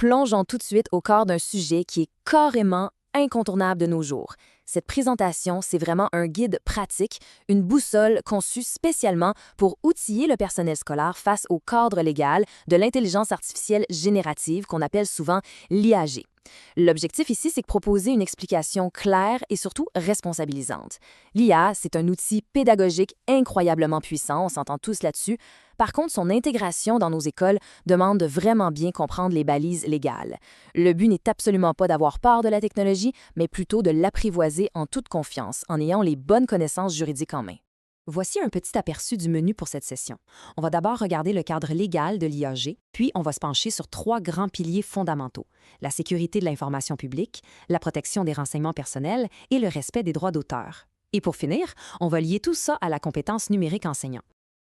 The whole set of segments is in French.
plongeons tout de suite au cœur d'un sujet qui est carrément incontournable de nos jours. Cette présentation, c'est vraiment un guide pratique, une boussole conçue spécialement pour outiller le personnel scolaire face au cadre légal de l'intelligence artificielle générative qu'on appelle souvent l'IAG. L'objectif ici, c'est de proposer une explication claire et surtout responsabilisante. L'IA, c'est un outil pédagogique incroyablement puissant, on s'entend tous là-dessus. Par contre, son intégration dans nos écoles demande de vraiment bien comprendre les balises légales. Le but n'est absolument pas d'avoir peur de la technologie, mais plutôt de l'apprivoiser en toute confiance, en ayant les bonnes connaissances juridiques en main. Voici un petit aperçu du menu pour cette session. On va d'abord regarder le cadre légal de l'IAG, puis on va se pencher sur 3 grands piliers fondamentaux: la sécurité de l'information publique, la protection des renseignements personnels et le respect des droits d'auteur. Et pour finir, on va lier tout ça à la compétence numérique enseignant.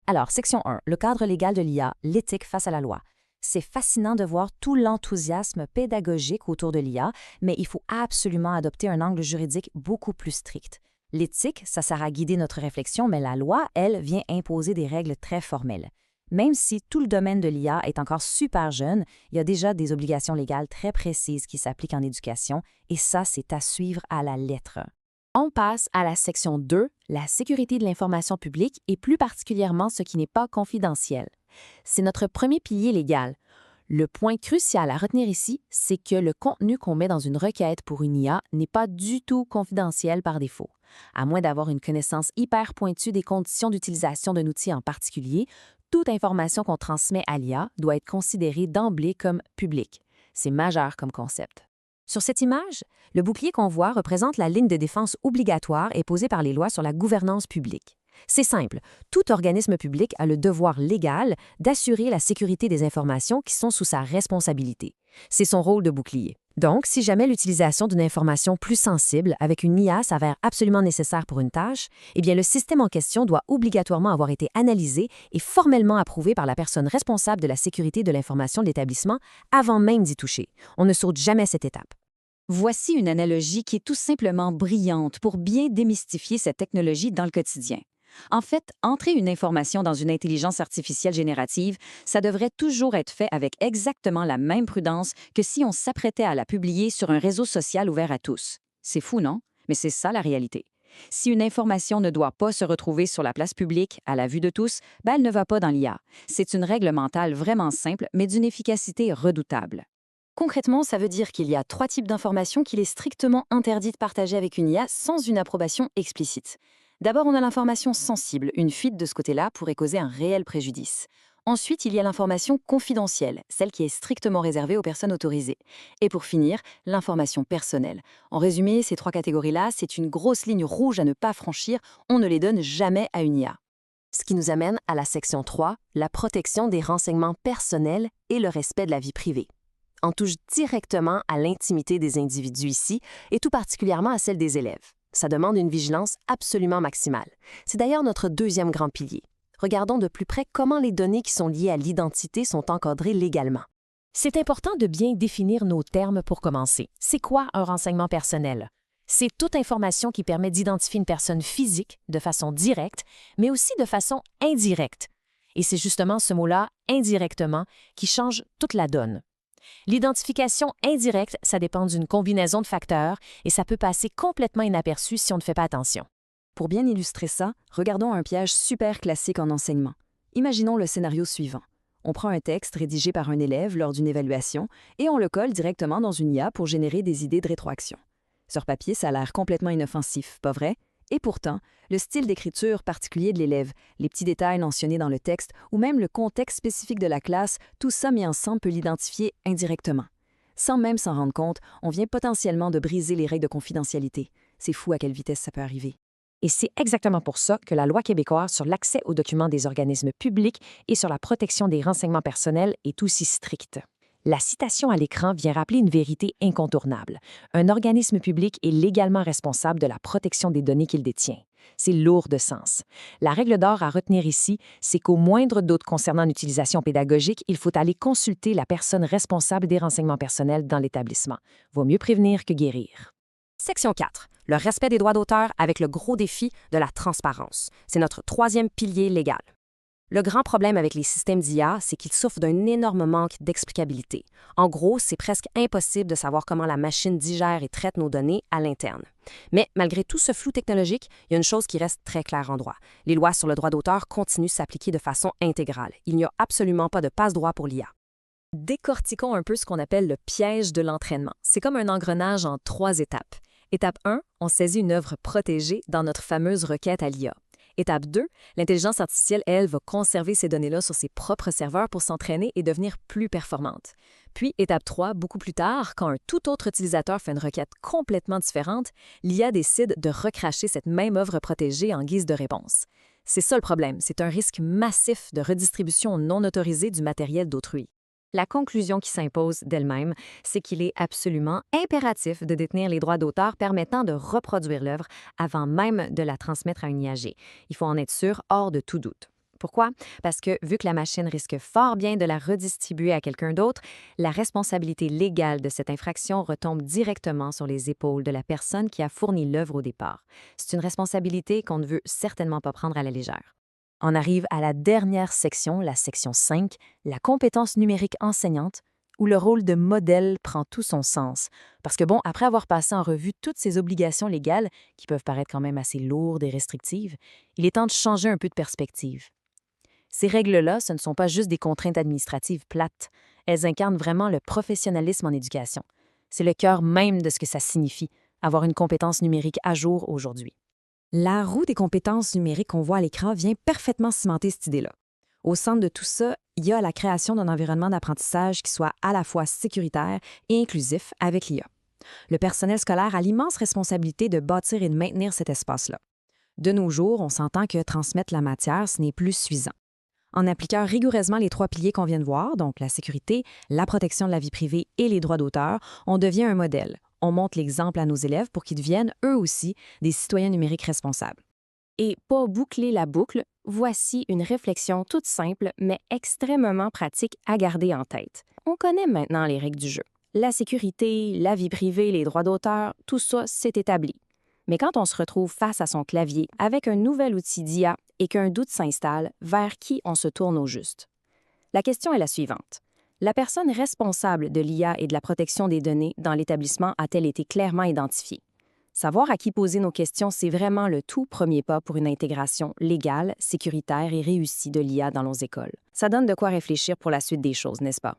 Alors, section 1, le cadre légal de l'IA, l'éthique face à la loi. C'est fascinant de voir tout l'enthousiasme pédagogique autour de l'IA, mais il faut absolument adopter un angle juridique beaucoup plus strict. L'éthique, ça sert à guider notre réflexion, mais la loi, elle, vient imposer des règles très formelles. Même si tout le domaine de l'IA est encore super jeune, il y a déjà des obligations légales très précises qui s'appliquent en éducation, et ça, c'est à suivre à la lettre. On passe à la section 2, la sécurité de l'information publique et plus particulièrement ce qui n'est pas confidentiel. C'est notre premier pilier légal. Le point crucial à retenir ici, c'est que le contenu qu'on met dans une requête pour une IA n'est pas du tout confidentiel par défaut. À moins d'avoir une connaissance hyper pointue des conditions d'utilisation d'un outil en particulier, toute information qu'on transmet à l'IA doit être considérée d'emblée comme publique. C'est majeur comme concept. Sur cette image, le bouclier qu'on voit représente la ligne de défense obligatoire et posée par les lois sur la gouvernance publique. C'est simple, tout organisme public a le devoir légal d'assurer la sécurité des informations qui sont sous sa responsabilité. C'est son rôle de bouclier. Donc, si jamais l'utilisation d'une information plus sensible avec une IA s'avère absolument nécessaire pour une tâche, eh bien le système en question doit obligatoirement avoir été analysé et formellement approuvé par la personne responsable de la sécurité de l'information de l'établissement avant même d'y toucher. On ne saute jamais cette étape. Voici une analogie qui est tout simplement brillante pour bien démystifier cette technologie dans le quotidien. En fait, entrer une information dans une intelligence artificielle générative, ça devrait toujours être fait avec exactement la même prudence que si on s'apprêtait à la publier sur un réseau social ouvert à tous. C'est fou, non? Mais c'est ça la réalité. Si une information ne doit pas se retrouver sur la place publique, à la vue de tous, ben elle ne va pas dans l'IA. C'est une règle mentale vraiment simple, mais d'une efficacité redoutable. Concrètement, ça veut dire qu'il y a 3 types d'informations qu'il est strictement interdit de partager avec une IA sans une approbation explicite. D'abord, on a l'information sensible. Une fuite de ce côté-là pourrait causer un réel préjudice. Ensuite, il y a l'information confidentielle, celle qui est strictement réservée aux personnes autorisées. Et pour finir, l'information personnelle. En résumé, ces 3 catégories-là, c'est une grosse ligne rouge à ne pas franchir. On ne les donne jamais à une IA. Ce qui nous amène à la section 3, la protection des renseignements personnels et le respect de la vie privée. On touche directement à l'intimité des individus ici, et tout particulièrement à celle des élèves. Ça demande une vigilance absolument maximale. C'est d'ailleurs notre deuxième grand pilier. Regardons de plus près comment les données qui sont liées à l'identité sont encadrées légalement. C'est important de bien définir nos termes pour commencer. C'est quoi un renseignement personnel? C'est toute information qui permet d'identifier une personne physique de façon directe, mais aussi de façon indirecte. Et c'est justement ce mot-là, indirectement, qui change toute la donne. L'identification indirecte, ça dépend d'une combinaison de facteurs et ça peut passer complètement inaperçu si on ne fait pas attention. Pour bien illustrer ça, regardons un piège super classique en enseignement. Imaginons le scénario suivant. On prend un texte rédigé par un élève lors d'une évaluation et on le colle directement dans une IA pour générer des idées de rétroaction. Sur papier, ça a l'air complètement inoffensif, pas vrai? Et pourtant, le style d'écriture particulier de l'élève, les petits détails mentionnés dans le texte ou même le contexte spécifique de la classe, tout ça mis ensemble peut l'identifier indirectement. Sans même s'en rendre compte, on vient potentiellement de briser les règles de confidentialité. C'est fou à quelle vitesse ça peut arriver. Et c'est exactement pour ça que la loi québécoise sur l'accès aux documents des organismes publics et sur la protection des renseignements personnels est aussi stricte. La citation à l'écran vient rappeler une vérité incontournable. Un organisme public est légalement responsable de la protection des données qu'il détient. C'est lourd de sens. La règle d'or à retenir ici, c'est qu'au moindre doute concernant l'utilisation pédagogique, il faut aller consulter la personne responsable des renseignements personnels dans l'établissement. Vaut mieux prévenir que guérir. Section 4. Le respect des droits d'auteur avec le gros défi de la transparence. C'est notre 3e pilier légal. Le grand problème avec les systèmes d'IA, c'est qu'ils souffrent d'un énorme manque d'explicabilité. En gros, c'est presque impossible de savoir comment la machine digère et traite nos données à l'interne. Mais malgré tout ce flou technologique, il y a une chose qui reste très claire en droit. Les lois sur le droit d'auteur continuent de s'appliquer de façon intégrale. Il n'y a absolument pas de passe-droit pour l'IA. Décortiquons un peu ce qu'on appelle le piège de l'entraînement. C'est comme un engrenage en 3 étapes. Étape 1, on saisit une œuvre protégée dans notre fameuse requête à l'IA. Étape 2, l'intelligence artificielle, elle, va conserver ces données-là sur ses propres serveurs pour s'entraîner et devenir plus performante. Puis, étape 3, beaucoup plus tard, quand un tout autre utilisateur fait une requête complètement différente, l'IA décide de recracher cette même œuvre protégée en guise de réponse. C'est ça le problème, c'est un risque massif de redistribution non autorisée du matériel d'autrui. La conclusion qui s'impose d'elle-même, c'est qu'il est absolument impératif de détenir les droits d'auteur permettant de reproduire l'œuvre avant même de la transmettre à une IAG. Il faut en être sûr, hors de tout doute. Pourquoi? Parce que, vu que la machine risque fort bien de la redistribuer à quelqu'un d'autre, la responsabilité légale de cette infraction retombe directement sur les épaules de la personne qui a fourni l'œuvre au départ. C'est une responsabilité qu'on ne veut certainement pas prendre à la légère. On arrive à la dernière section, la section 5, la compétence numérique enseignante, où le rôle de modèle prend tout son sens. Parce que après avoir passé en revue toutes ces obligations légales, qui peuvent paraître quand même assez lourdes et restrictives, il est temps de changer un peu de perspective. Ces règles-là, ce ne sont pas juste des contraintes administratives plates. Elles incarnent vraiment le professionnalisme en éducation. C'est le cœur même de ce que ça signifie, avoir une compétence numérique à jour aujourd'hui. La roue des compétences numériques qu'on voit à l'écran vient parfaitement cimenter cette idée-là. Au centre de tout ça, il y a la création d'un environnement d'apprentissage qui soit à la fois sécuritaire et inclusif avec l'IA. Le personnel scolaire a l'immense responsabilité de bâtir et de maintenir cet espace-là. De nos jours, on s'entend que transmettre la matière, ce n'est plus suffisant. En appliquant rigoureusement les 3 piliers qu'on vient de voir, donc la sécurité, la protection de la vie privée et les droits d'auteur, on devient un modèle. On montre l'exemple à nos élèves pour qu'ils deviennent, eux aussi, des citoyens numériques responsables. Et pour boucler la boucle, voici une réflexion toute simple mais extrêmement pratique à garder en tête. On connaît maintenant les règles du jeu. La sécurité, la vie privée, les droits d'auteur, tout ça, c'est établi. Mais quand on se retrouve face à son clavier avec un nouvel outil d'IA et qu'un doute s'installe, vers qui on se tourne au juste? La question est la suivante. La personne responsable de l'IA et de la protection des données dans l'établissement a-t-elle été clairement identifiée? Savoir à qui poser nos questions, c'est vraiment le tout premier pas pour une intégration légale, sécuritaire et réussie de l'IA dans nos écoles. Ça donne de quoi réfléchir pour la suite des choses, n'est-ce pas?